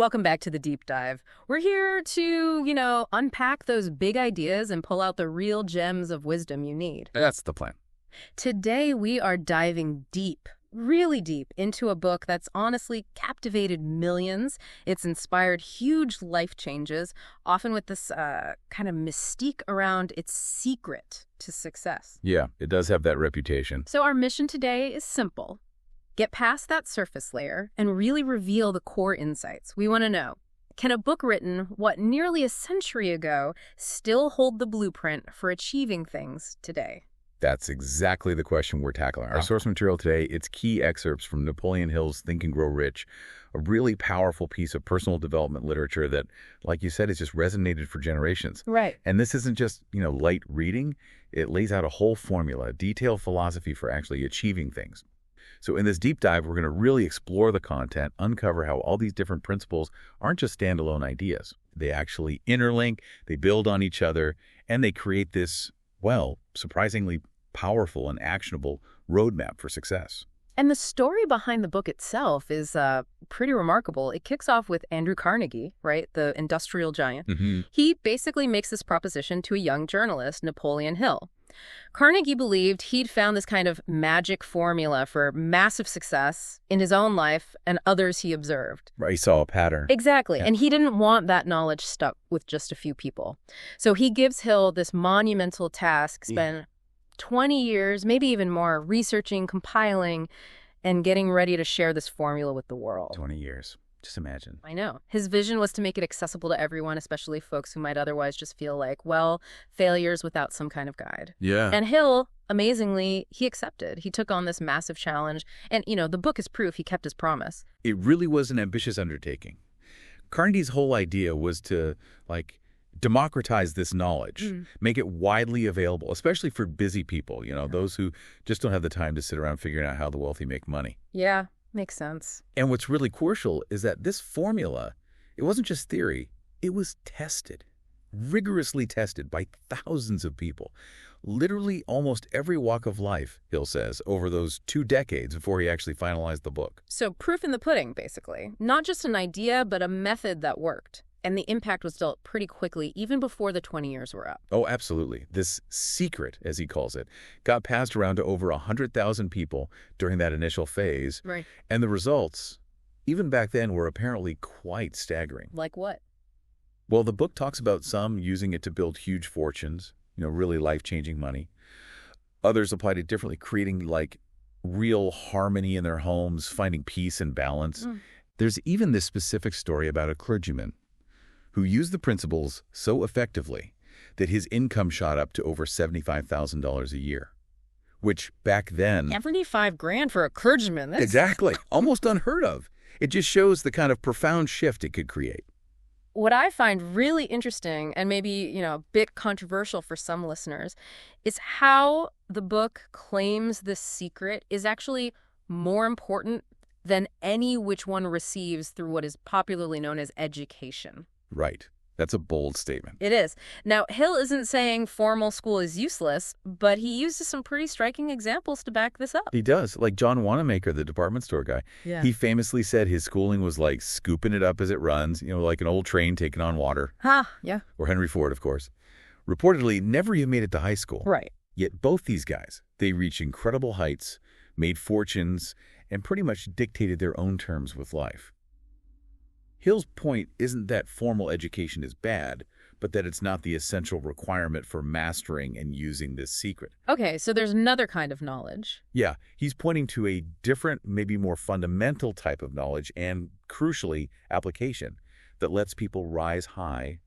Welcome back to the deep dive. We're here to, unpack those big ideas and pull out the real gems of wisdom you need. That's the plan. Today, we are diving deep, really deep, into a book that's honestly captivated millions. It's inspired huge life changes, often with this kind of mystique around its secret to success. Yeah, it does have that reputation. So our mission today is simple. Get past that surface layer and really reveal the core insights. We want to know, can a book written, nearly a century ago, still hold the blueprint for achieving things today? That's exactly the question we're tackling. Our source material today, it's key excerpts from Napoleon Hill's Think and Grow Rich, a really powerful piece of personal development literature that, like you said, has just resonated for generations. Right. And this isn't just, light reading. It lays out a whole formula, a detailed philosophy for actually achieving things. So in this deep dive, we're going to really explore the content, uncover how all these different principles aren't just standalone ideas. They actually interlink, they build on each other, and they create this, surprisingly powerful and actionable roadmap for success. And the story behind the book itself is pretty remarkable. It kicks off with Andrew Carnegie, right, the industrial giant. Mm-hmm. He basically makes this proposition to a young journalist, Napoleon Hill. Carnegie believed he'd found this kind of magic formula for massive success in his own life and others he observed. Right, he saw a pattern. Exactly. Yeah. And he didn't want that knowledge stuck with just a few people. So he gives Hill this monumental task, spend 20 years, maybe even more, researching, compiling, and getting ready to share this formula with the world. 20 years. Just imagine. I know. His vision was to make it accessible to everyone, especially folks who might otherwise just feel like, failures without some kind of guide. Yeah. And Hill, amazingly, he accepted. He took on this massive challenge. And, the book is proof he kept his promise. It really was an ambitious undertaking. Carnegie's whole idea was to, democratize this knowledge, make it widely available, especially for busy people, those who just don't have the time to sit around figuring out how the wealthy make money. Yeah. Makes sense. And what's really crucial is that this formula, it wasn't just theory, it was tested, rigorously tested by thousands of people. Literally almost every walk of life, Hill says, over those 2 decades before he actually finalized the book. So proof in the pudding, basically. Not just an idea, but a method that worked. And the impact was dealt pretty quickly, even before the 20 years were up. Oh, absolutely. This secret, as he calls it, got passed around to over 100,000 people during that initial phase. Right. And the results, even back then, were apparently quite staggering. Like what? Well, the book talks about some using it to build huge fortunes, really life-changing money. Others applied it differently, creating, real harmony in their homes, finding peace and balance. There's even this specific story about a clergyman who used the principles so effectively that his income shot up to over $75,000 a year, which back then... $75,000 for a clergyman. That's... Exactly. Almost unheard of. It just shows the kind of profound shift it could create. What I find really interesting and maybe, a bit controversial for some listeners is how the book claims this secret is actually more important than any which one receives through what is popularly known as education. Right. That's a bold statement. It is. Now, Hill isn't saying formal school is useless, but he uses some pretty striking examples to back this up. He does. Like John Wanamaker, the department store guy. Yeah. He famously said his schooling was like scooping it up as it runs, like an old train taking on water. Yeah. Or Henry Ford, of course. Reportedly, never even made it to high school. Right. Yet both these guys, they reached incredible heights, made fortunes, and pretty much dictated their own terms with life. Hill's point isn't that formal education is bad, but that it's not the essential requirement for mastering and using this secret. Okay, so there's another kind of knowledge. Yeah, he's pointing to a different, maybe more fundamental type of knowledge and, crucially, application that lets people rise high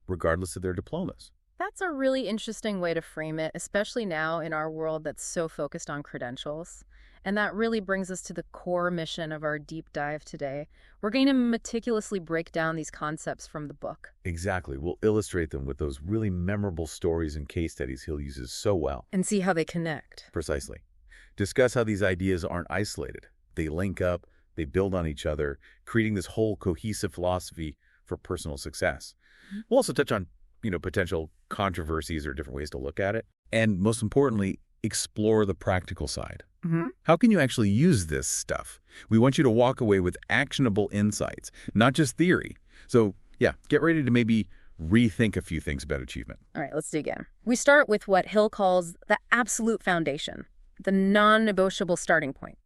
regardless of their diplomas. That's a really interesting way to frame it, especially now in our world that's so focused on credentials. And that really brings us to the core mission of our deep dive today. We're going to meticulously break down these concepts from the book. Exactly. We'll illustrate them with those really memorable stories and case studies Hill uses so well. And see how they connect. Precisely. Discuss how these ideas aren't isolated. They link up, they build on each other, creating this whole cohesive philosophy for personal success. We'll also touch on, potential controversies or different ways to look at it. And most importantly, explore the practical side. Mm-hmm. How can you actually use this stuff? We want you to walk away with actionable insights, not just theory. So, yeah, get ready to maybe rethink a few things about achievement. All right, let's dig in. We start with what Hill calls the absolute foundation, the non-negotiable starting point,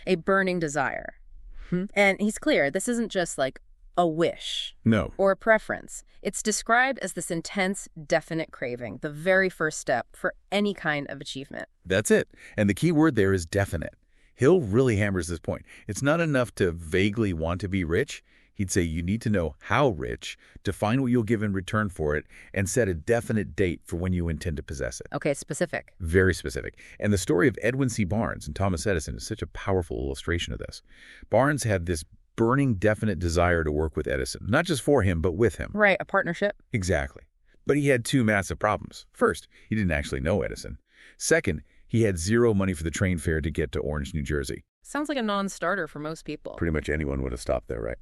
a burning desire. And he's clear, this isn't just like a wish No. or a preference. It's described as this intense, definite craving, the very first step for any kind of achievement. That's it. And the key word there is definite. Hill really hammers this point. It's not enough to vaguely want to be rich. He'd say you need to know how rich, define what you'll give in return for it, and set a definite date for when you intend to possess it. Okay, specific. Very specific. And the story of Edwin C. Barnes and Thomas Edison is such a powerful illustration of this. Barnes had this burning, definite desire to work with Edison, not just for him, but with him. Right, a partnership. Exactly. But he had two massive problems. First, he didn't actually know Edison. Second, he had zero money for the train fare to get to Orange, New Jersey. Sounds like a non-starter for most people. Pretty much anyone would have stopped there, right?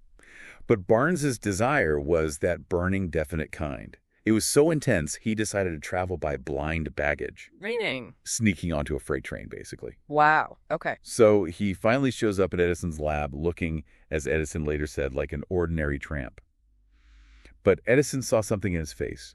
But Barnes's desire was that burning, definite kind. It was so intense, he decided to travel by blind baggage, Meaning? sneaking onto a freight train, basically. Wow, okay. So he finally shows up at Edison's lab looking, as Edison later said, like an ordinary tramp. But Edison saw something in his face.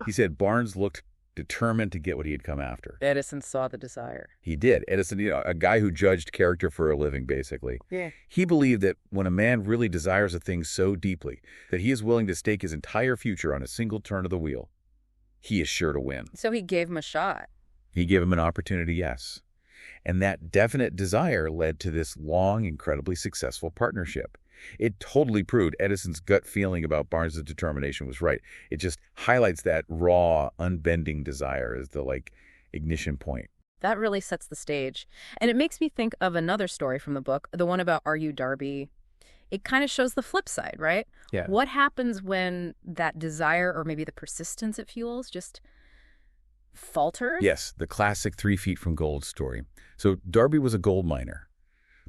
He said Barnes looked determined to get what he had come after. Edison saw the desire. He did. Edison, a guy who judged character for a living, basically. Yeah. He believed that when a man really desires a thing so deeply that he is willing to stake his entire future on a single turn of the wheel, he is sure to win. So he gave him a shot. He gave him an opportunity, yes. And that definite desire led to this long, incredibly successful partnership. It totally proved Edison's gut feeling about Barnes' determination was right. It just highlights that raw, unbending desire as the, ignition point. That really sets the stage. And it makes me think of another story from the book, the one about R.U. Darby. It kind of shows the flip side, right? Yeah. What happens when that desire, or maybe the persistence it fuels, just falters? Yes, the classic 3 feet from gold story. So Darby was a gold miner.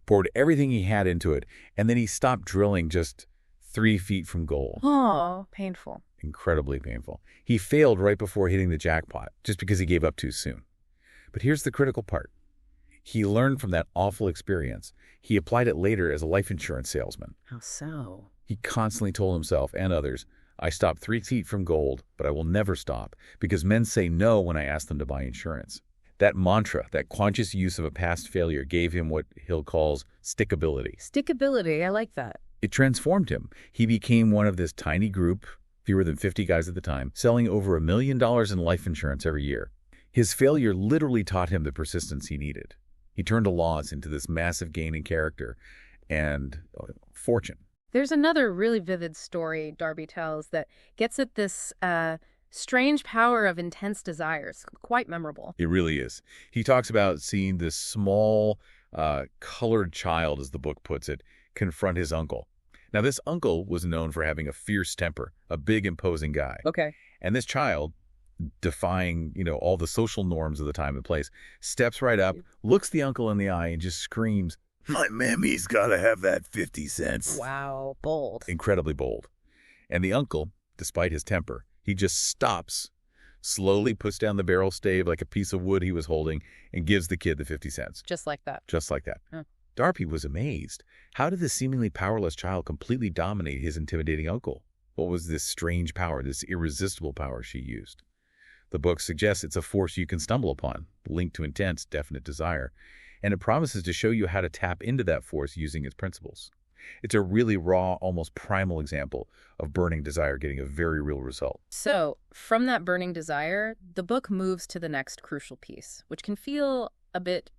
Poured everything he had into it, and then he stopped drilling just 3 feet from gold. Oh, painful. Incredibly painful. He failed right before hitting the jackpot, just because he gave up too soon. But here's the critical part. He learned from that awful experience. He applied it later as a life insurance salesman. How so? He constantly told himself and others, I stopped 3 feet from gold, but I will never stop, because men say no when I ask them to buy insurance. That mantra, that conscious use of a past failure, gave him what Hill calls stickability. Stickability, I like that. It transformed him. He became one of this tiny group, fewer than 50 guys at the time, selling over $1 million in life insurance every year. His failure literally taught him the persistence he needed. He turned a loss into this massive gain in character and fortune. There's another really vivid story Darby tells that gets at this strange power of intense desires. Quite memorable. It really is. He talks about seeing this small, colored child, as the book puts it, confront his uncle. Now, this uncle was known for having a fierce temper, a big, imposing guy. Okay. And this child, defying, all the social norms of the time and place, steps right up, looks the uncle in the eye, and just screams, "My mammy's got to have that 50 cents." Wow, bold. Incredibly bold. And the uncle, despite his temper, he just stops, slowly puts down the barrel stave like a piece of wood he was holding, and gives the kid the 50 cents. Just like that. Just like that. Huh. Darby was amazed. How did this seemingly powerless child completely dominate his intimidating uncle? What was this strange power, this irresistible power she used? The book suggests it's a force you can stumble upon, linked to intense, definite desire, and it promises to show you how to tap into that force using its principles. It's a really raw, almost primal example of burning desire getting a very real result. So, from that burning desire, the book moves to the next crucial piece, which can feel a bit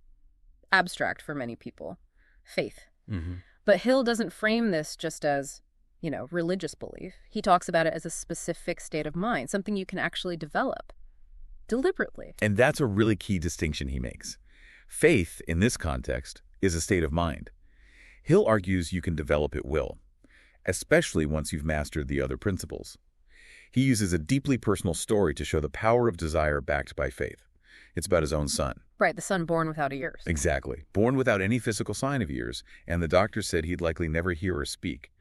abstract for many people. Faith. Mm-hmm. But Hill doesn't frame this just as, religious belief. He talks about it as a specific state of mind, something you can actually develop deliberately. And that's a really key distinction he makes. Faith, in this context, is a state of mind. Hill argues you can develop at will, especially once you've mastered the other principles. He uses a deeply personal story to show the power of desire backed by faith. It's about his own son. Right, the son born without ears. Exactly. Born without any physical sign of ears, and the doctor said he'd likely never hear or speak.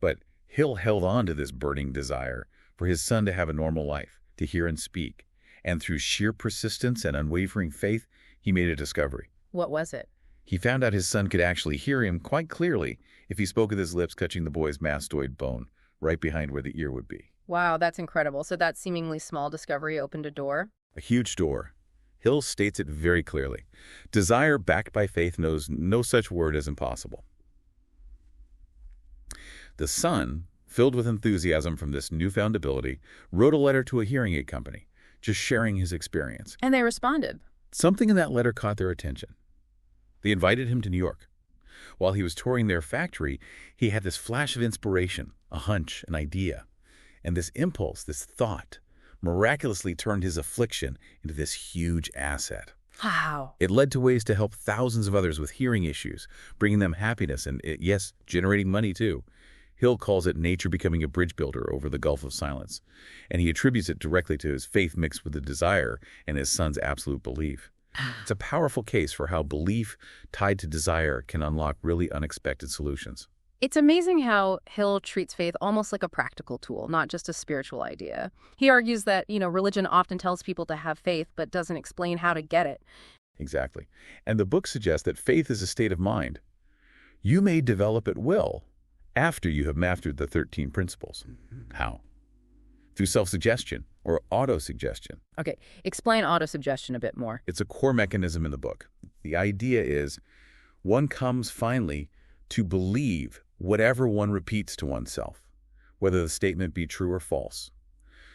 But Hill held on to this burning desire for his son to have a normal life, to hear and speak. And through sheer persistence and unwavering faith, he made a discovery. What was it? He found out his son could actually hear him quite clearly if he spoke with his lips touching the boy's mastoid bone, right behind where the ear would be. Wow, that's incredible. So that seemingly small discovery opened a door? A huge door. Hill states it very clearly. Desire backed by faith knows no such word as impossible. The son, filled with enthusiasm from this newfound ability, wrote a letter to a hearing aid company, just sharing his experience. And they responded. Something in that letter caught their attention. They invited him to New York. While he was touring their factory, he had this flash of inspiration, a hunch, an idea. And this impulse, this thought, miraculously turned his affliction into this huge asset. Wow. It led to ways to help thousands of others with hearing issues, bringing them happiness and, yes, generating money too. Hill calls it nature becoming a bridge builder over the Gulf of Silence, and he attributes it directly to his faith mixed with the desire and his son's absolute belief. It's a powerful case for how belief tied to desire can unlock really unexpected solutions. It's amazing how Hill treats faith almost like a practical tool, not just a spiritual idea. He argues that, religion often tells people to have faith, but doesn't explain how to get it. Exactly. And the book suggests that faith is a state of mind. You may develop at will after you have mastered the 13 principles. How? Through self-suggestion or auto-suggestion. Okay, explain autosuggestion a bit more. It's a core mechanism in the book. The idea is one comes finally to believe whatever one repeats to oneself, whether the statement be true or false.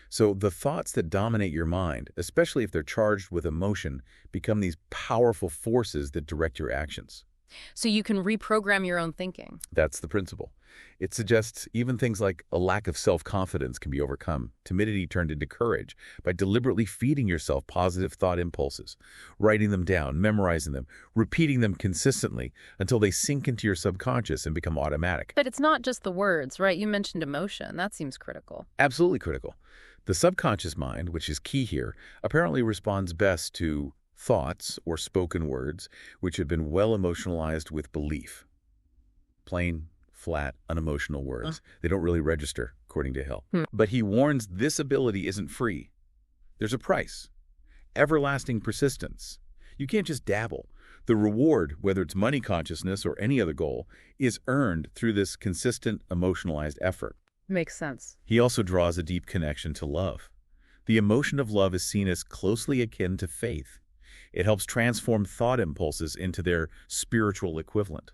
So the thoughts that dominate your mind, especially if they're charged with emotion, become these powerful forces that direct your actions. So you can reprogram your own thinking. That's the principle. It suggests even things like a lack of self-confidence can be overcome, timidity turned into courage, by deliberately feeding yourself positive thought impulses, writing them down, memorizing them, repeating them consistently until they sink into your subconscious and become automatic. But it's not just the words, right? You mentioned emotion. That seems critical. Absolutely critical. The subconscious mind, which is key here, apparently responds best to thoughts or spoken words which have been well emotionalized with belief. Plain, flat, unemotional words. They don't really register, according to Hill. But he warns this ability isn't free. There's a price. Everlasting persistence. You can't just dabble. The reward, whether it's money consciousness or any other goal, is earned through this consistent emotionalized effort. Makes sense. He also draws a deep connection to love. The emotion of love is seen as closely akin to faith. It helps transform thought impulses into their spiritual equivalent.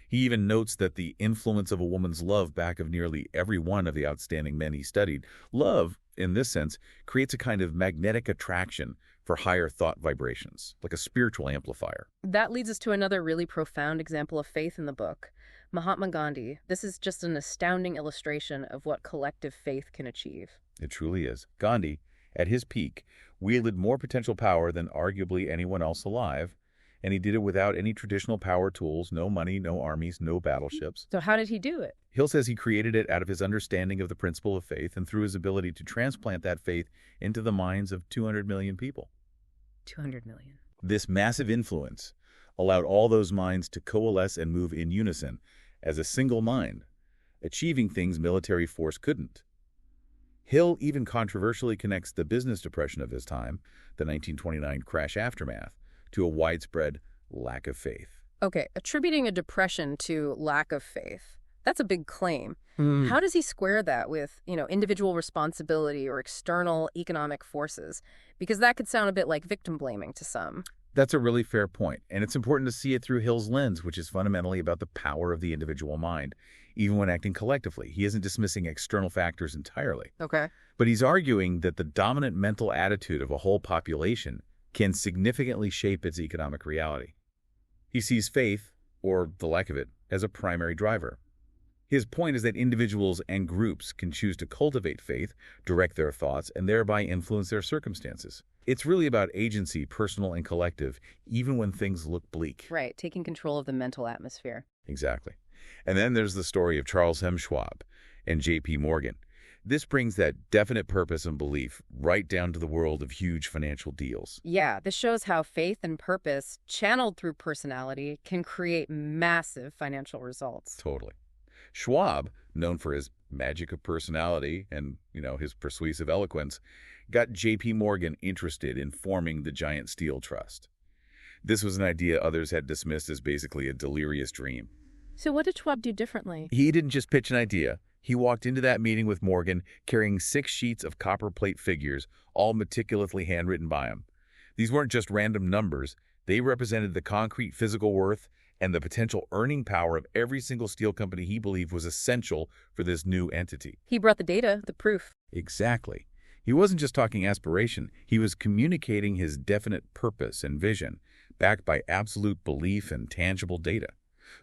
He even notes that the influence of a woman's love back of nearly every one of the outstanding men he studied, love, in this sense, creates a kind of magnetic attraction for higher thought vibrations, like a spiritual amplifier. That leads us to another really profound example of faith in the book. Mahatma Gandhi. This is just an astounding illustration of what collective faith can achieve. It truly is. Gandhi, at his peak, wielded more potential power than arguably anyone else alive, and he did it without any traditional power tools, no money, no armies, no battleships. So how did he do it? Hill says he created it out of his understanding of the principle of faith and through his ability to transplant that faith into the minds of 200 million people. 200 million. This massive influence allowed all those minds to coalesce and move in unison as a single mind, achieving things military force couldn't. Hill even controversially connects the business depression of his time, the 1929 crash aftermath, to a widespread lack of faith. Okay, attributing a depression to lack of faith. That's a big claim. How does he square that with, individual responsibility or external economic forces? Because that could sound a bit like victim blaming to some. That's a really fair point, and it's important to see it through Hill's lens, which is fundamentally about the power of the individual mind. Even when acting collectively, he isn't dismissing external factors entirely. Okay. But he's arguing that the dominant mental attitude of a whole population can significantly shape its economic reality. He sees faith, or the lack of it, as a primary driver. His point is that individuals and groups can choose to cultivate faith, direct their thoughts, and thereby influence their circumstances. It's really about agency, personal and collective, even when things look bleak. Right, taking control of the mental atmosphere. Exactly. And then there's the story of Charles M. Schwab and J.P. Morgan. This brings that definite purpose and belief right down to the world of huge financial deals. Yeah, this shows how faith and purpose, channeled through personality, can create massive financial results. Totally. Schwab, known for his magic of personality and, his persuasive eloquence, got J.P. Morgan interested in forming the giant steel trust. This was an idea others had dismissed as basically a delirious dream. So what did Schwab do differently? He didn't just pitch an idea. He walked into that meeting with Morgan carrying 6 sheets of copper plate figures, all meticulously handwritten by him. These weren't just random numbers. They represented the concrete physical worth and the potential earning power of every single steel company he believed was essential for this new entity. He brought the data, the proof. Exactly. He wasn't just talking aspiration. He was communicating his definite purpose and vision, backed by absolute belief and tangible data.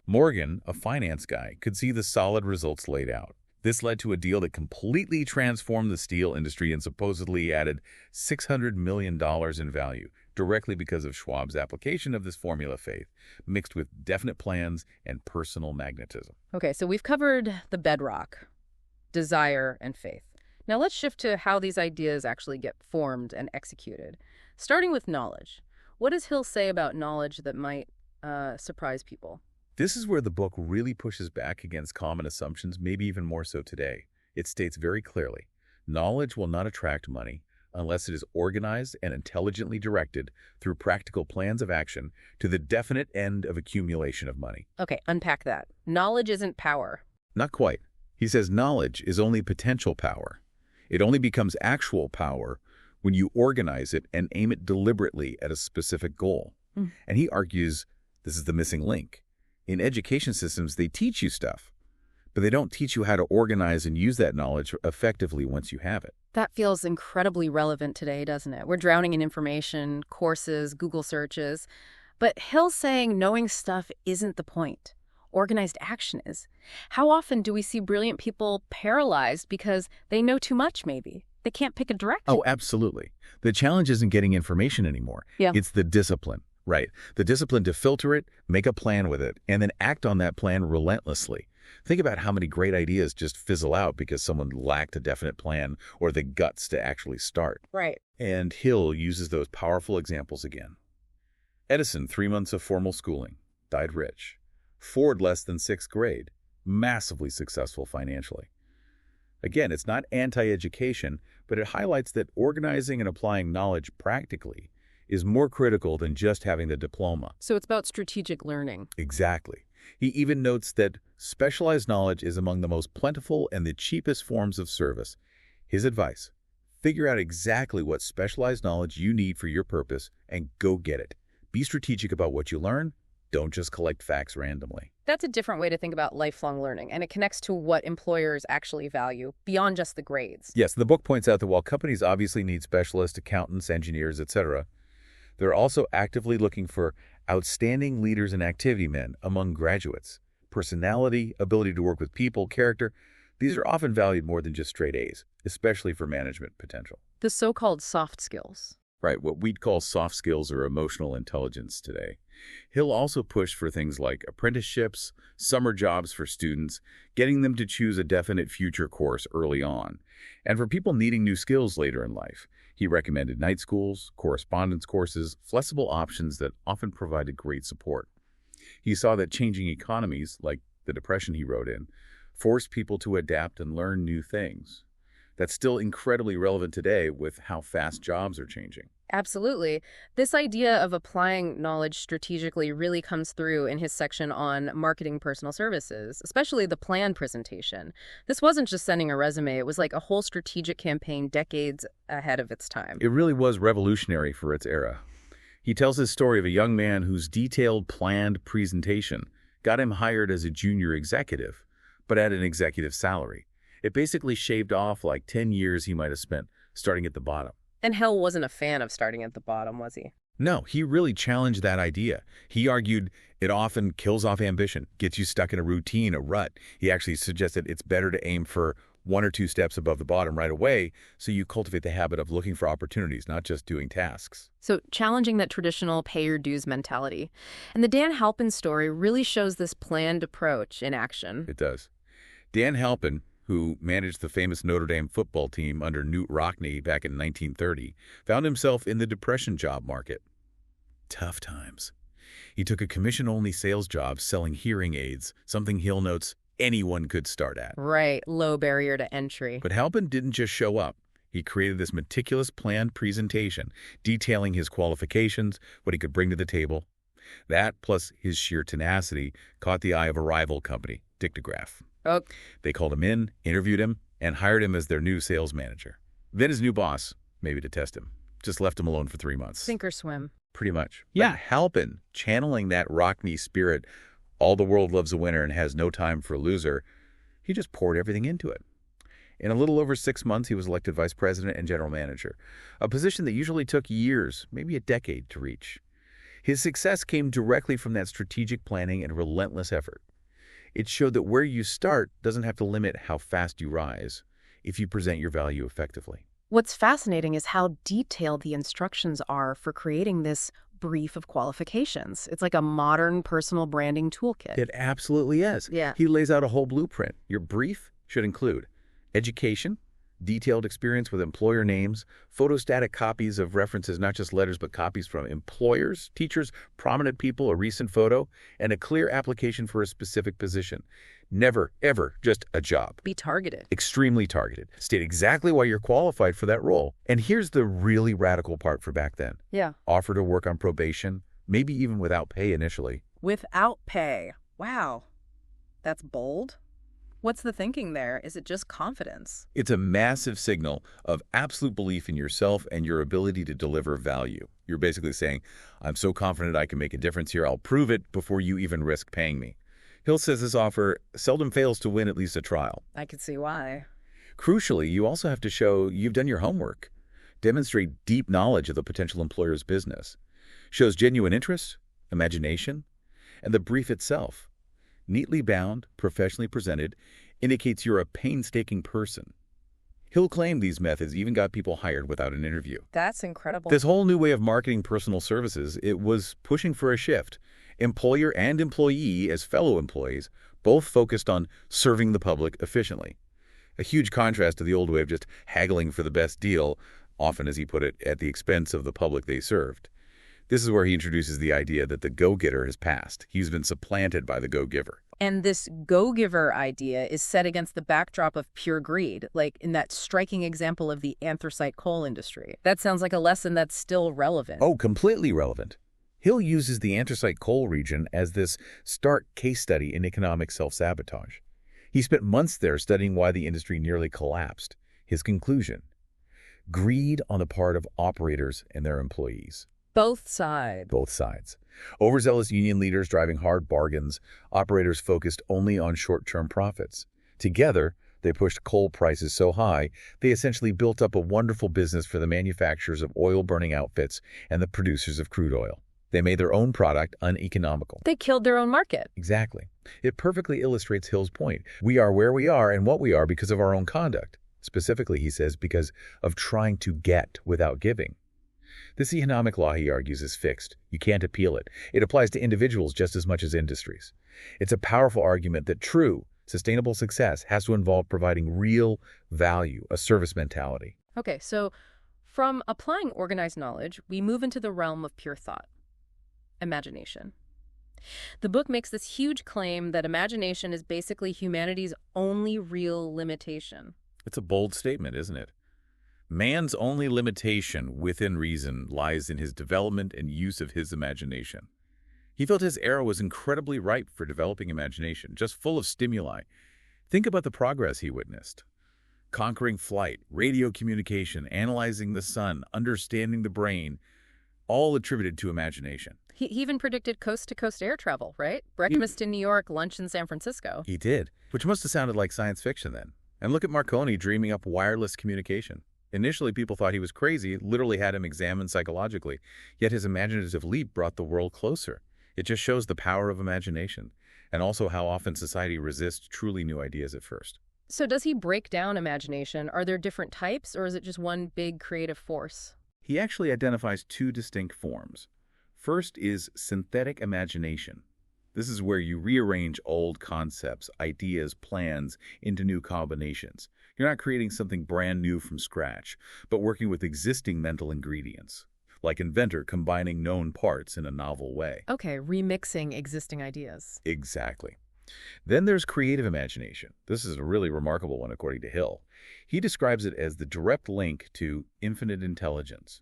Morgan, a finance guy, could see the solid results laid out. This led to a deal that completely transformed the steel industry and supposedly added $600 million in value, directly because of Schwab's application of this formula faith, mixed with definite plans and personal magnetism. Okay, so we've covered the bedrock, desire, and faith. Now let's shift to how these ideas actually get formed and executed. Starting with knowledge. What does Hill say about knowledge that might surprise people? This is where the book really pushes back against common assumptions, maybe even more so today. It states very clearly, knowledge will not attract money unless it is organized and intelligently directed through practical plans of action to the definite end of accumulation of money. Okay, unpack that. Knowledge isn't power. Not quite. He says knowledge is only potential power. It only becomes actual power when you organize it and aim it deliberately at a specific goal. And he argues this is the missing link. In education systems, they teach you stuff, but they don't teach you how to organize and use that knowledge effectively once you have it. That feels incredibly relevant today, doesn't it? We're drowning in information, courses, Google searches. But Hill's saying knowing stuff isn't the point. Organized action is. How often do we see brilliant people paralyzed because they know too much, maybe? They can't pick a direction. Oh, absolutely. The challenge isn't getting information anymore. Yeah. It's the discipline. Right. The discipline to filter it, make a plan with it, and then act on that plan relentlessly. Think about how many great ideas just fizzle out because someone lacked a definite plan or the guts to actually start. Right. And Hill uses those powerful examples again. Edison, 3 months of formal schooling, died rich. Ford, less than 6th grade, massively successful financially. Again, it's not anti-education, but it highlights that organizing and applying knowledge practically is more critical than just having the diploma. So it's about strategic learning. Exactly. He even notes that specialized knowledge is among the most plentiful and the cheapest forms of service. His advice, figure out exactly what specialized knowledge you need for your purpose and go get it. Be strategic about what you learn. Don't just collect facts randomly. That's a different way to think about lifelong learning, and it connects to what employers actually value beyond just the grades. Yes, the book points out that while companies obviously need specialists, accountants, engineers, etc., they're also actively looking for outstanding leaders and activity men among graduates. Personality, ability to work with people, character, these are often valued more than just straight A's, especially for management potential. The so-called soft skills. Right, what we'd call soft skills or emotional intelligence today. He'll also push for things like apprenticeships, summer jobs for students, getting them to choose a definite future course early on. And for people needing new skills later in life, he recommended night schools, correspondence courses, flexible options that often provided great support. He saw that changing economies, like the Depression he wrote in, forced people to adapt and learn new things. That's still incredibly relevant today with how fast jobs are changing. Absolutely. This idea of applying knowledge strategically really comes through in his section on marketing personal services, especially the plan presentation. This wasn't just sending a resume. It was like a whole strategic campaign decades ahead of its time. It really was revolutionary for its era. He tells his story of a young man whose detailed, planned presentation got him hired as a junior executive, but at an executive salary. It basically shaved off like 10 years he might have spent starting at the bottom. And Hill wasn't a fan of starting at the bottom, was he? No, he really challenged that idea. He argued it often kills off ambition, gets you stuck in a routine, a rut. He actually suggested it's better to aim for 1 or 2 steps above the bottom right away so you cultivate the habit of looking for opportunities, not just doing tasks. So challenging that traditional pay your dues mentality. And the Dan Halpin story really shows this planned approach in action. It does. Dan Halpin, who managed the famous Notre Dame football team under Knute Rockne back in 1930, found himself in the Depression job market. Tough times. He took a commission-only sales job selling hearing aids, something Hill notes anyone could start at. Right, low barrier to entry. But Halpin didn't just show up. He created this meticulous planned presentation detailing his qualifications, what he could bring to the table, That, plus his sheer tenacity, caught the eye of a rival company, Dictograph. Oh, They called him in, interviewed him, and hired him as their new sales manager. Then his new boss, maybe to test him, just left him alone for 3 months. sink or swim. Pretty much. Yeah. But Halpin, channeling that Rockney spirit, all the world loves a winner and has no time for a loser, he just poured everything into it. In a little over 6 months, he was elected vice president and general manager, a position that usually took years, maybe a decade, to reach. His success came directly from that strategic planning and relentless effort. It showed that where you start doesn't have to limit how fast you rise if you present your value effectively. What's fascinating is how detailed the instructions are for creating this brief of qualifications. It's like a modern personal branding toolkit. It absolutely is. Yeah. He lays out a whole blueprint. Your brief should include education, detailed experience with employer names, photostatic copies of references, not just letters, but copies from employers, teachers, prominent people, a recent photo, and a clear application for a specific position. Never, ever just a job. Be targeted. Extremely targeted. State exactly why you're qualified for that role. And here's the really radical part for back then. Yeah. Offer to work on probation, maybe even without pay initially. Without pay. Wow. That's bold. What's the thinking there? Is it just confidence? It's a massive signal of absolute belief in yourself and your ability to deliver value. You're basically saying, I'm so confident I can make a difference here, I'll prove it before you even risk paying me. Hill says this offer seldom fails to win at least a trial. I could see why. Crucially, you also have to show you've done your homework. Demonstrate deep knowledge of the potential employer's business. Shows genuine interest, imagination, and the brief itself, neatly bound, professionally presented, indicates you're a painstaking person. Hill claimed these methods even got people hired without an interview. That's incredible. This whole new way of marketing personal services, it was pushing for a shift. Employer and employee, as fellow employees, both focused on serving the public efficiently. A huge contrast to the old way of just haggling for the best deal, often, as he put it, at the expense of the public they served. This is where he introduces the idea that the go-getter has passed. He's been supplanted by the go-giver. And this go-giver idea is set against the backdrop of pure greed, like in that striking example of the anthracite coal industry. That sounds like a lesson that's still relevant. Oh, completely relevant. Hill uses the anthracite coal region as this stark case study in economic self-sabotage. He spent months there studying why the industry nearly collapsed. His conclusion: greed on the part of operators and their employees. Both sides. Both sides. Overzealous union leaders driving hard bargains, operators focused only on short-term profits. Together, they pushed coal prices so high, they essentially built up a wonderful business for the manufacturers of oil-burning outfits and the producers of crude oil. They made their own product uneconomical. They killed their own market. Exactly. It perfectly illustrates Hill's point. We are where we are and what we are because of our own conduct. Specifically, he says, because of trying to get without giving. This economic law, he argues, is fixed. You can't appeal it. It applies to individuals just as much as industries. It's a powerful argument that true, sustainable success has to involve providing real value, a service mentality. Okay, so from applying organized knowledge, we move into the realm of pure thought. Imagination. The book makes this huge claim that imagination is basically humanity's only real limitation. It's a bold statement, isn't it? Man's only limitation within reason lies in his development and use of his imagination. He felt his era was incredibly ripe for developing imagination, just full of stimuli. Think about the progress he witnessed. Conquering flight, radio communication, analyzing the sun, understanding the brain, all attributed to imagination. He even predicted coast-to-coast air travel, right? Breakfast in New York, lunch in San Francisco. He did, which must have sounded like science fiction then. And look at Marconi dreaming up wireless communication. Initially, people thought he was crazy, literally had him examined psychologically. Yet his imaginative leap brought the world closer. It just shows the power of imagination, and also how often society resists truly new ideas at first. So does he break down imagination? Are there different types, or is it just one big creative force? He actually identifies two distinct forms. First is synthetic imagination. This is where you rearrange old concepts, ideas, plans into new combinations. You're not creating something brand new from scratch, but working with existing mental ingredients, like inventor combining known parts in a novel way. Okay, remixing existing ideas. Exactly. Then there's creative imagination. This is a really remarkable one, according to Hill. He describes it as the direct link to infinite intelligence.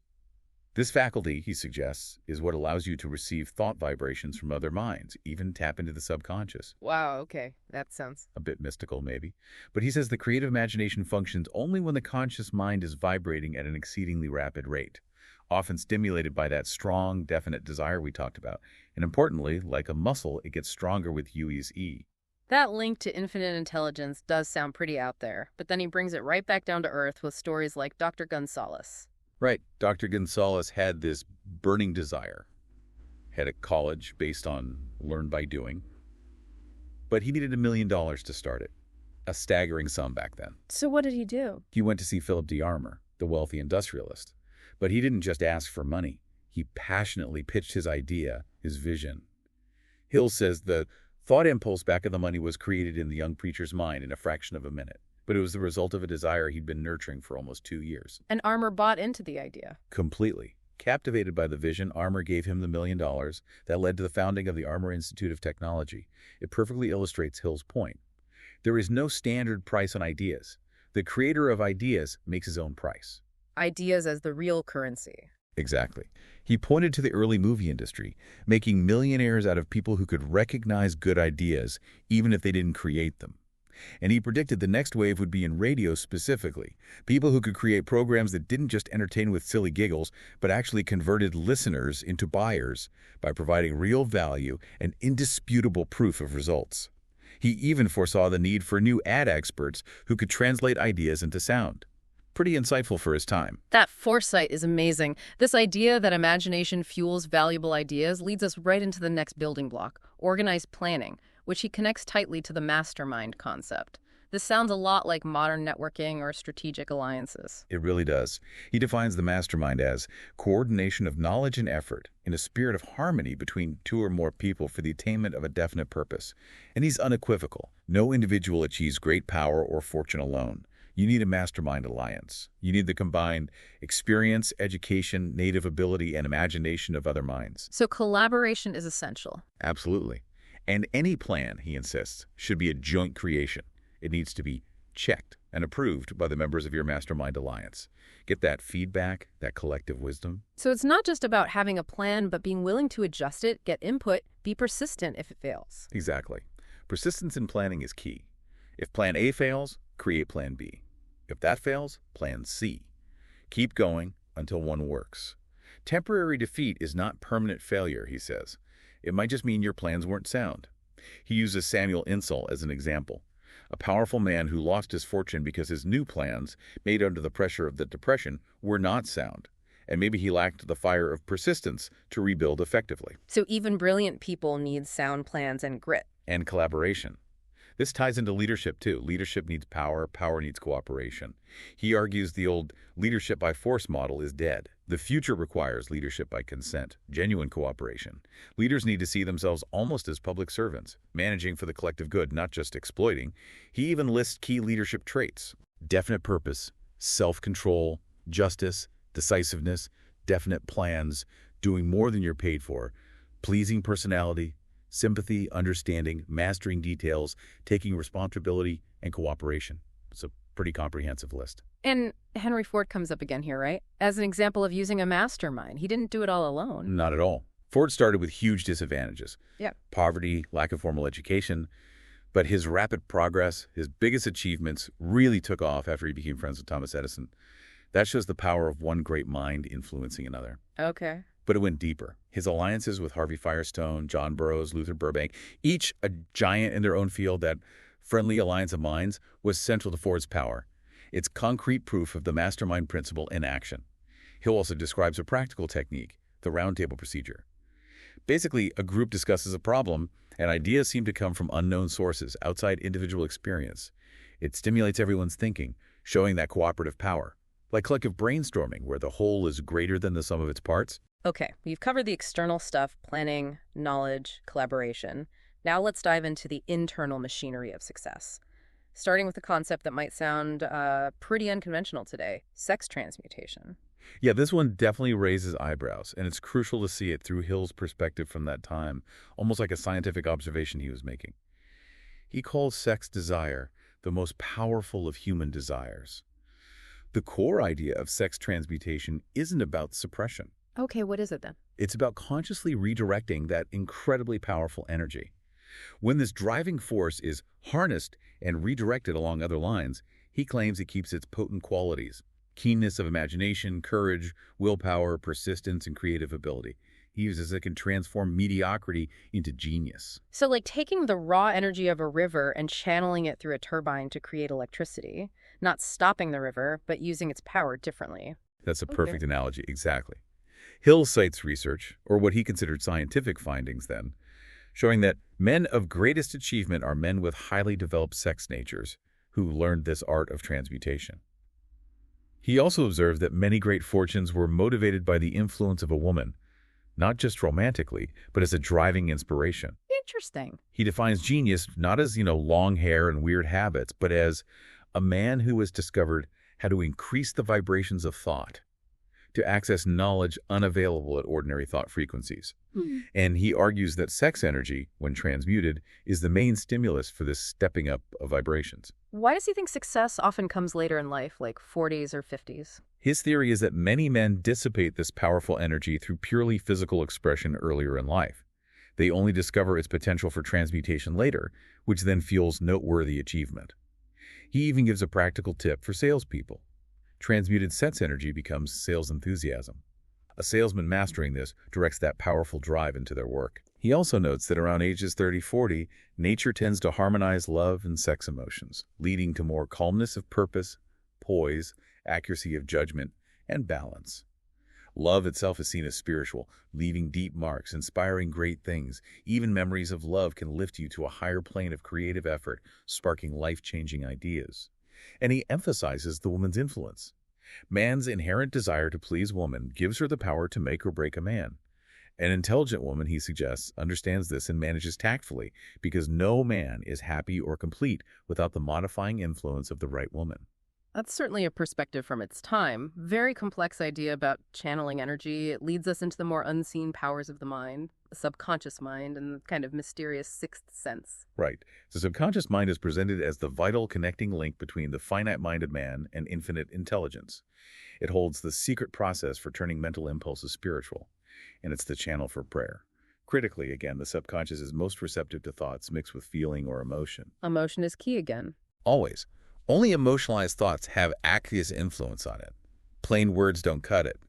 This faculty, he suggests, is what allows you to receive thought vibrations from other minds, even tap into the subconscious. Wow, okay. That sounds... A bit mystical, maybe. But he says the creative imagination functions only when the conscious mind is vibrating at an exceedingly rapid rate, often stimulated by that strong, definite desire we talked about. And importantly, like a muscle, it gets stronger with Huey's E. That link to infinite intelligence does sound pretty out there, but then he brings it right back down to earth with stories like Dr. Gonzalez. Right. Dr. Gonzalez had this burning desire, had a college based on learn by doing, but he needed $1 million to start it, a staggering sum back then. So what did he do? He went to see Philip D. Armour, the wealthy industrialist. But he didn't just ask for money. He passionately pitched his idea, his vision. Hill says the thought impulse back of the money was created in the young preacher's mind in a fraction of a minute. But it was the result of a desire he'd been nurturing for almost 2 years. And Armour bought into the idea. Completely. Captivated by the vision, Armour gave him the $1 million that led to the founding of the Armour Institute of Technology. It perfectly illustrates Hill's point. There is no standard price on ideas. The creator of ideas makes his own price. Ideas as the real currency. Exactly. He pointed to the early movie industry, making millionaires out of people who could recognize good ideas, even if they didn't create them. And he predicted the next wave would be in radio specifically, people who could create programs that didn't just entertain with silly giggles, but actually converted listeners into buyers by providing real value and indisputable proof of results. He even foresaw the need for new ad experts who could translate ideas into sound. Pretty insightful for his time. That foresight is amazing. This idea that imagination fuels valuable ideas leads us right into the next building block, organized planning, which he connects tightly to the mastermind concept. This sounds a lot like modern networking or strategic alliances. It really does. He defines the mastermind as coordination of knowledge and effort in a spirit of harmony between 2 or more people for the attainment of a definite purpose. And he's unequivocal. No individual achieves great power or fortune alone. You need a mastermind alliance. You need the combined experience, education, native ability, and imagination of other minds. So collaboration is essential. Absolutely. And any plan, he insists, should be a joint creation. It needs to be checked and approved by the members of your mastermind alliance. Get that feedback, that collective wisdom. So it's not just about having a plan, but being willing to adjust it, get input, be persistent if it fails. Exactly. Persistence in planning is key. If plan A fails, create plan B. If that fails, plan C. Keep going until one works. Temporary defeat is not permanent failure, he says. It might just mean your plans weren't sound. He uses Samuel Insull as an example, a powerful man who lost his fortune because his new plans, made under the pressure of the Depression, were not sound. And maybe he lacked the fire of persistence to rebuild effectively. So even brilliant people need sound plans and grit. And collaboration. This ties into leadership, too. Leadership needs power. Power needs cooperation. He argues the old leadership by force model is dead. The future requires leadership by consent, genuine cooperation. Leaders need to see themselves almost as public servants, managing for the collective good, not just exploiting. He even lists key leadership traits: definite purpose, self-control, justice, decisiveness, definite plans, doing more than you're paid for, pleasing personality, sympathy, understanding, mastering details, taking responsibility, and cooperation. It's a pretty comprehensive list. And Henry Ford comes up again here, right? As an example of using a mastermind. He didn't do it all alone. Not at all. Ford started with huge disadvantages. Yeah. Poverty, lack of formal education. But his rapid progress, his biggest achievements, really took off after he became friends with Thomas Edison. That shows the power of one great mind influencing another. Okay. But it went deeper. His alliances with Harvey Firestone, John Burroughs, Luther Burbank, each a giant in their own field, that friendly alliance of minds, was central to Ford's power. It's concrete proof of the mastermind principle in action. Hill also describes a practical technique, the roundtable procedure. Basically, a group discusses a problem, and ideas seem to come from unknown sources outside individual experience. It stimulates everyone's thinking, showing that cooperative power. Like collective brainstorming, where the whole is greater than the sum of its parts. Okay, we've covered the external stuff, planning, knowledge, collaboration. Now let's dive into the internal machinery of success. Starting with a concept that might sound pretty unconventional today, sex transmutation. Yeah, this one definitely raises eyebrows, and it's crucial to see it through Hill's perspective from that time, almost like a scientific observation he was making. He calls sex desire the most powerful of human desires. The core idea of sex transmutation isn't about suppression. Okay, what is it then? It's about consciously redirecting that incredibly powerful energy. When this driving force is harnessed and redirected along other lines, he claims it keeps its potent qualities: keenness of imagination, courage, willpower, persistence, and creative ability. He uses it can transform mediocrity into genius. So like taking the raw energy of a river and channeling it through a turbine to create electricity, not stopping the river, but using its power differently. That's a Okay. perfect analogy, exactly. Hill cites research, or what he considered scientific findings then, showing that men of greatest achievement are men with highly developed sex natures who learned this art of transmutation. He also observed that many great fortunes were motivated by the influence of a woman, not just romantically, but as a driving inspiration. Interesting. He defines genius not as, long hair and weird habits, but as a man who has discovered how to increase the vibrations of thought, to access knowledge unavailable at ordinary thought frequencies. And he argues that sex energy, when transmuted, is the main stimulus for this stepping up of vibrations. Why does he think success often comes later in life, like 40s or 50s? His theory is that many men dissipate this powerful energy through purely physical expression earlier in life. They only discover its potential for transmutation later, which then fuels noteworthy achievement. He even gives a practical tip for salespeople. Transmuted sex energy becomes sales enthusiasm. A salesman mastering this directs that powerful drive into their work. He also notes that around ages 30-40, nature tends to harmonize love and sex emotions, leading to more calmness of purpose, poise, accuracy of judgment, and balance. Love itself is seen as spiritual, leaving deep marks, inspiring great things. Even memories of love can lift you to a higher plane of creative effort, sparking life-changing ideas. And he emphasizes the woman's influence. Man's inherent desire to please woman gives her the power to make or break a man. An intelligent woman, he suggests, understands this and manages tactfully, because no man is happy or complete without the modifying influence of the right woman. That's certainly a perspective from its time. Very complex idea about channeling energy. It leads us into the more unseen powers of the mind, the subconscious mind, and the kind of mysterious sixth sense. Right. The subconscious mind is presented as the vital connecting link between the finite-minded man and infinite intelligence. It holds the secret process for turning mental impulses spiritual, and it's the channel for prayer. Critically, again, the subconscious is most receptive to thoughts mixed with feeling or emotion. Emotion is key again. Always. Only emotionalized thoughts have aqueous influence on it. Plain words don't cut it.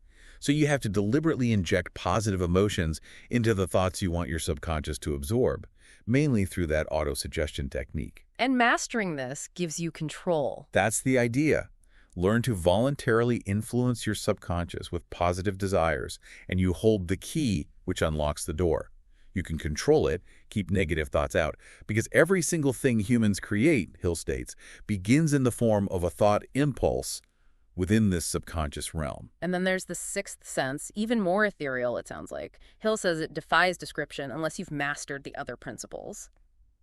So you have to deliberately inject positive emotions into the thoughts you want your subconscious to absorb, mainly through that auto-suggestion technique. And mastering this gives you control. That's the idea. Learn to voluntarily influence your subconscious with positive desires, and you hold the key which unlocks the door. You can control it, keep negative thoughts out, because every single thing humans create, Hill states, begins in the form of a thought impulse within this subconscious realm. And then there's the sixth sense, even more ethereal, it sounds like. Hill says it defies description unless you've mastered the other principles.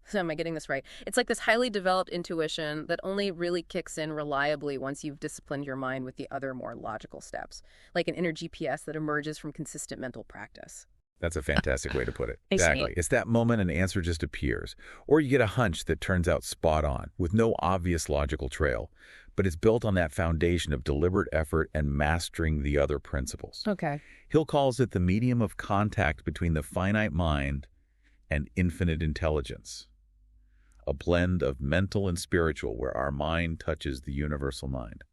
So am I getting this right? It's like this highly developed intuition that only really kicks in reliably once you've disciplined your mind with the other more logical steps, like an inner GPS that emerges from consistent mental practice. That's a fantastic way to put it. I see. Exactly. It's that moment an answer just appears, or you get a hunch that turns out spot on, with no obvious logical trail, but it's built on that foundation of deliberate effort and mastering the other principles. Okay. Hill calls it the medium of contact between the finite mind and infinite intelligence, a blend of mental and spiritual where our mind touches the universal mind.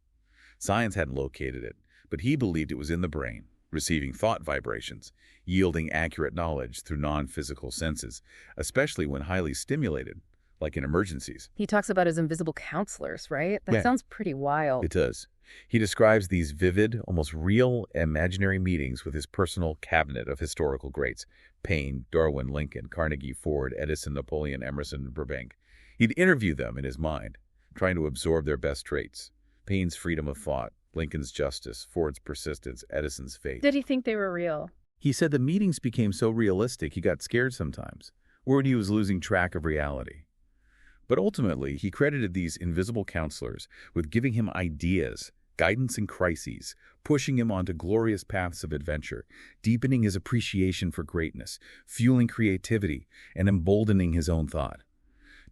Science hadn't located it, but he believed it was in the brain, receiving thought vibrations, yielding accurate knowledge through non-physical senses, especially when highly stimulated, like in emergencies. He talks about his invisible counselors, right? That Yeah. sounds pretty wild. It does. He describes these vivid, almost real, imaginary meetings with his personal cabinet of historical greats: Paine, Darwin, Lincoln, Carnegie, Ford, Edison, Napoleon, Emerson, and Burbank. He'd interview them in his mind, trying to absorb their best traits: Paine's freedom of thought, Lincoln's justice, Ford's persistence, Edison's faith. Did he think they were real? He said the meetings became so realistic he got scared sometimes, worried he was losing track of reality. But ultimately, he credited these invisible counselors with giving him ideas, guidance in crises, pushing him onto glorious paths of adventure, deepening his appreciation for greatness, fueling creativity, and emboldening his own thought.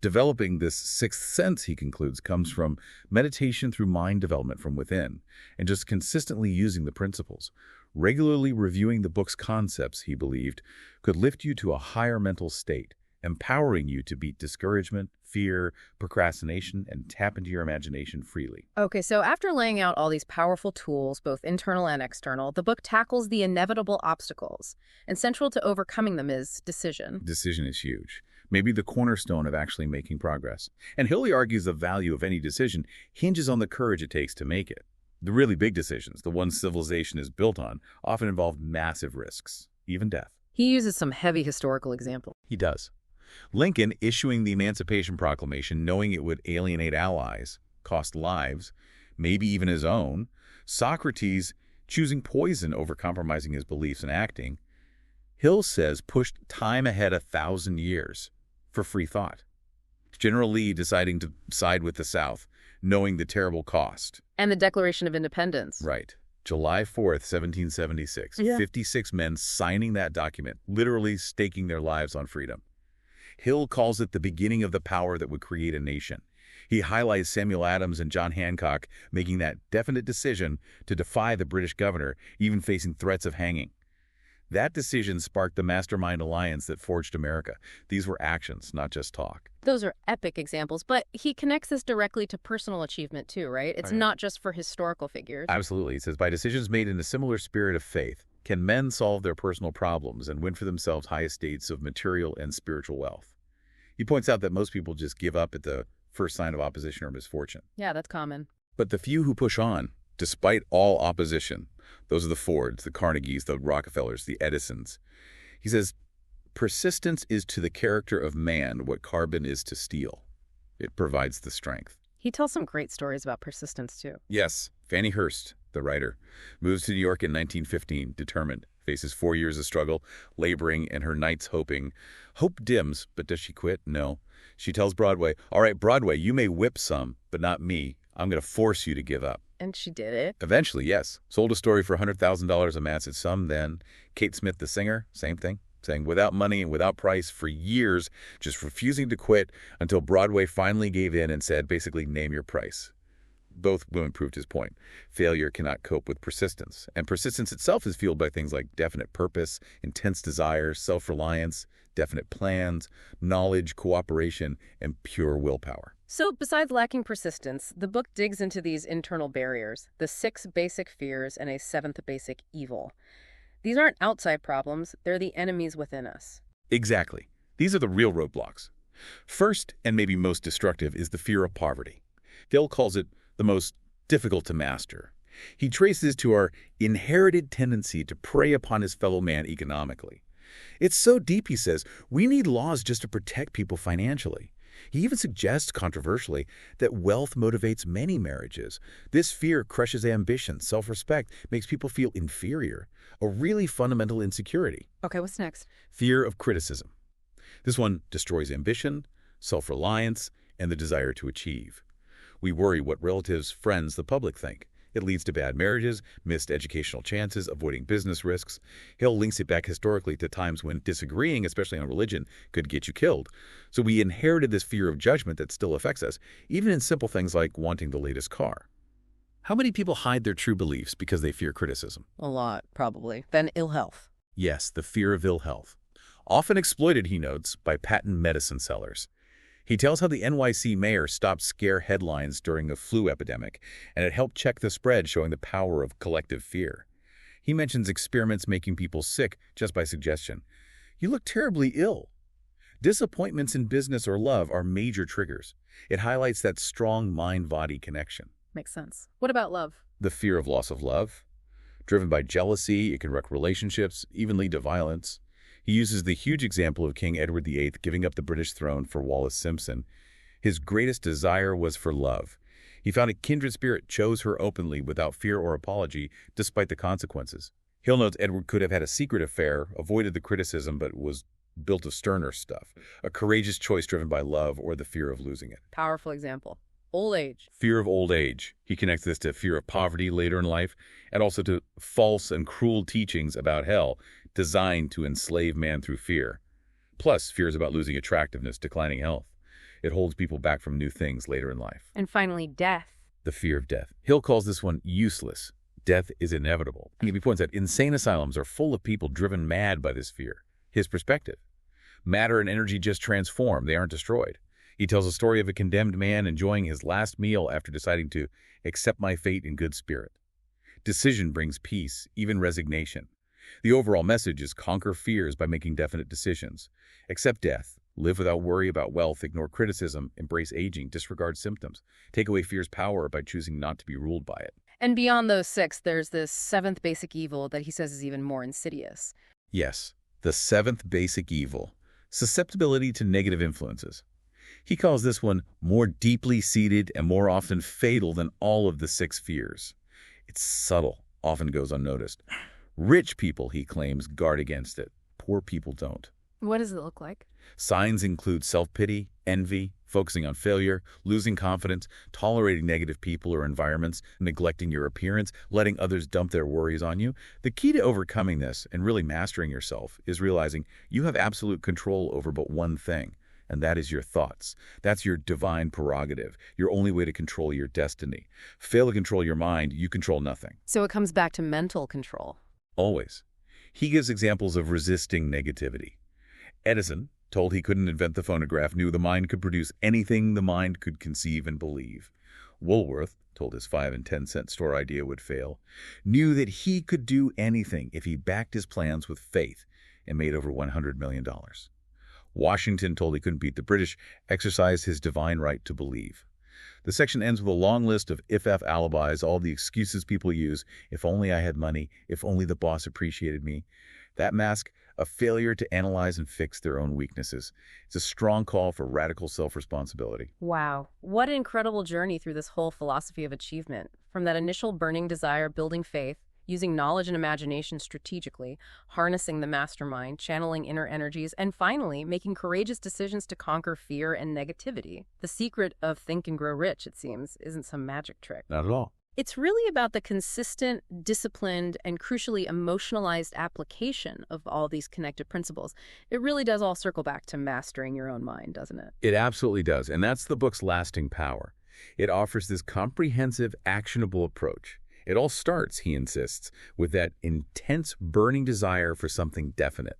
Developing this sixth sense, he concludes, comes from meditation through mind development from within, and just consistently using the principles. Regularly reviewing the book's concepts, he believed, could lift you to a higher mental state, empowering you to beat discouragement, fear, procrastination, and tap into your imagination freely. Okay, so after laying out all these powerful tools, both internal and external, the book tackles the inevitable obstacles. And central to overcoming them is decision. Decision is huge, maybe the cornerstone of actually making progress. And Hilly argues the value of any decision hinges on the courage it takes to make it. The really big decisions, the ones civilization is built on, often involve massive risks, even death. He uses some heavy historical examples. He does. Lincoln issuing the Emancipation Proclamation knowing it would alienate allies, cost lives, maybe even his own. Socrates choosing poison over compromising his beliefs and acting. Hill says pushed time ahead 1,000 years for free thought. General Lee deciding to side with the South, knowing the terrible cost. And the Declaration of Independence. Right. July 4th, 1776. Yeah. 56 men signing that document, literally staking their lives on freedom. Hill calls it the beginning of the power that would create a nation. He highlights Samuel Adams and John Hancock making that definite decision to defy the British governor, even facing threats of hanging. That decision sparked the mastermind alliance that forged America. These were actions, not just talk. Those are epic examples, but he connects this directly to personal achievement too, right? It's not just for historical figures. Absolutely. He says, by decisions made in a similar spirit of faith, can men solve their personal problems and win for themselves high estates of material and spiritual wealth. He points out that most people just give up at the first sign of opposition or misfortune. Yeah, that's common. But the few who push on, despite all opposition, those are the Fords, the Carnegies, the Rockefellers, the Edisons. He says, persistence is to the character of man what carbon is to steel. It provides the strength. He tells some great stories about persistence too. Yes, Fannie Hurst, the writer, moves to New York in 1915, determined, faces 4 years of struggle, laboring, and her nights hoping. Hope dims, but does she quit? No. She tells Broadway, all right, Broadway, you may whip some, but not me. I'm going to force you to give up. And she did it. Eventually, yes. Sold a story for $100,000 a mass at some then. Kate Smith, the singer, same thing. Saying without money and without price for years, just refusing to quit until Broadway finally gave in and said, basically, name your price. Both women proved his point. Failure cannot cope with persistence. And persistence itself is fueled by things like definite purpose, intense desire, self-reliance, definite plans, knowledge, cooperation, and pure willpower. So besides lacking persistence, the book digs into these internal barriers, the 6 basic fears and a 7th basic evil. These aren't outside problems, they're the enemies within us. Exactly. These are the real roadblocks. First, and maybe most destructive, is the fear of poverty. Hill calls it the most difficult to master. He traces to our inherited tendency to prey upon his fellow man economically. It's so deep, he says, we need laws just to protect people financially. He even suggests, controversially, that wealth motivates many marriages. This fear crushes ambition, self-respect, makes people feel inferior, a really fundamental insecurity. Okay, what's next? Fear of criticism. This one destroys ambition, self-reliance, and the desire to achieve. We worry what relatives, friends, the public think. It leads to bad marriages, missed educational chances, avoiding business risks. Hill links it back historically to times when disagreeing, especially on religion, could get you killed. So we inherited this fear of judgment that still affects us, even in simple things like wanting the latest car. How many people hide their true beliefs because they fear criticism? A lot, probably. Then ill health. Yes, the fear of ill health. Often exploited, he notes, by patent medicine sellers. He tells how the NYC mayor stopped scare headlines during a flu epidemic, and it helped check the spread, showing the power of collective fear. He mentions experiments making people sick just by suggestion. You look terribly ill. Disappointments in business or love are major triggers. It highlights that strong mind-body connection. Makes sense. What about love? The fear of loss of love. Driven by jealousy, it can wreck relationships, even lead to violence. He uses the huge example of King Edward VIII giving up the British throne for Wallis Simpson. His greatest desire was for love. He found a kindred spirit, chose her openly without fear or apology, despite the consequences. Hill notes Edward could have had a secret affair, avoided the criticism, but was built of sterner stuff. A courageous choice driven by love or the fear of losing it. Powerful example. Old age. Fear of old age. He connects this to fear of poverty later in life, and also to false and cruel teachings about hell designed to enslave man through fear. Plus, fears about losing attractiveness, declining health. It holds people back from new things later in life. And finally, death. The fear of death. Hill calls this one useless. Death is inevitable. He points out insane asylums are full of people driven mad by this fear. His perspective. Matter and energy just transform. They aren't destroyed. He tells a story of a condemned man enjoying his last meal after deciding to accept my fate in good spirit. Decision brings peace, even resignation. The overall message is conquer fears by making definite decisions. Accept death. Live without worry about wealth. Ignore criticism. Embrace aging. Disregard symptoms. Take away fear's power by choosing not to be ruled by it. And beyond those six, there's this seventh basic evil that he says is even more insidious. Yes, the seventh basic evil. Susceptibility to negative influences. He calls this one more deeply seated and more often fatal than all of the six fears. It's subtle, often goes unnoticed. Rich people, he claims, guard against it. Poor people don't. What does it look like? Signs include self-pity, envy, focusing on failure, losing confidence, tolerating negative people or environments, neglecting your appearance, letting others dump their worries on you. The key to overcoming this and really mastering yourself is realizing you have absolute control over but one thing, and that is your thoughts. That's your divine prerogative, your only way to control your destiny. Fail to control your mind, you control nothing. So it comes back to mental control. Always. He gives examples of resisting negativity. Edison, told he couldn't invent the phonograph, knew the mind could produce anything the mind could conceive and believe. Woolworth, told his 5 and 10-cent store idea would fail, knew that he could do anything if he backed his plans with faith and made over $100 million. Washington, told he couldn't beat the British, exercised his divine right to believe. The section ends with a long list of if-f alibis, all the excuses people use. If only I had money, if only the boss appreciated me. That mask a failure to analyze and fix their own weaknesses. It's a strong call for radical self-responsibility. Wow. What an incredible journey through this whole philosophy of achievement. From that initial burning desire, building faith, using knowledge and imagination strategically, harnessing the mastermind, channeling inner energies, and finally, making courageous decisions to conquer fear and negativity. The secret of Think and Grow Rich, it seems, isn't some magic trick. Not at all. It's really about the consistent, disciplined, and crucially emotionalized application of all these connected principles. It really does all circle back to mastering your own mind, doesn't it? It absolutely does, and that's the book's lasting power. It offers this comprehensive, actionable approach. It all starts, he insists, with that intense, burning desire for something definite.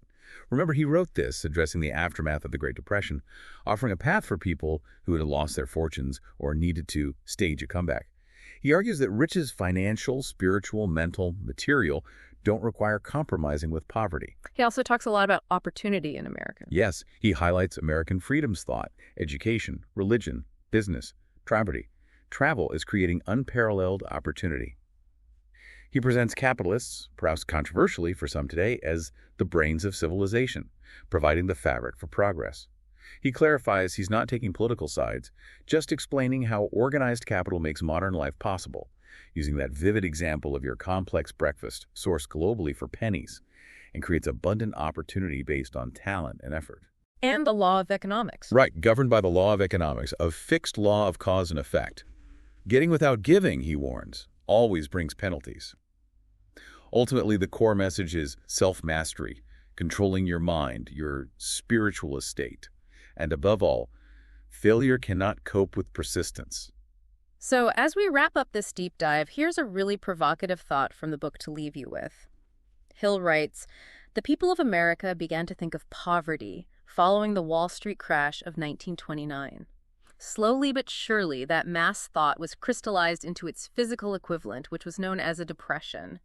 Remember, he wrote this addressing the aftermath of the Great Depression, offering a path for people who had lost their fortunes or needed to stage a comeback. He argues that riches, financial, spiritual, mental, material, don't require compromising with poverty. He also talks a lot about opportunity in America. Yes, he highlights American freedom's thought, education, religion, business, travel is creating unparalleled opportunity. He presents capitalists, perhaps controversially for some today, as the brains of civilization, providing the fabric for progress. He clarifies he's not taking political sides, just explaining how organized capital makes modern life possible, using that vivid example of your complex breakfast, sourced globally for pennies, and creates abundant opportunity based on talent and effort. And the law of economics. Right, governed by the law of economics, a fixed law of cause and effect. Getting without giving, he warns, always brings penalties. Ultimately, the core message is self-mastery, controlling your mind, your spiritual estate. And above all, failure cannot cope with persistence. So as we wrap up this deep dive, here's a really provocative thought from the book to leave you with. Hill writes, "The people of America began to think of poverty following the Wall Street crash of 1929. Slowly but surely, that mass thought was crystallized into its physical equivalent, which was known as a depression.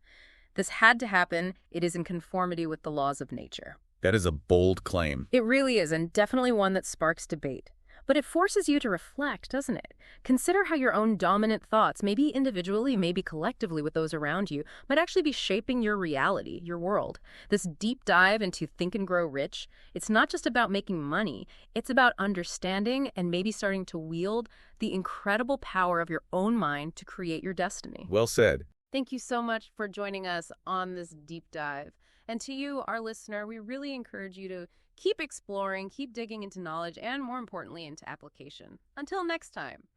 This had to happen. It is in conformity with the laws of nature." That is a bold claim. It really is, and definitely one that sparks debate. But it forces you to reflect, doesn't it? Consider how your own dominant thoughts, maybe individually, maybe collectively with those around you, might actually be shaping your reality, your world. This deep dive into Think and Grow Rich, it's not just about making money. It's about understanding and maybe starting to wield the incredible power of your own mind to create your destiny. Well said. Thank you so much for joining us on this deep dive. And to you, our listener, we really encourage you to keep exploring, keep digging into knowledge, and more importantly, into application. Until next time.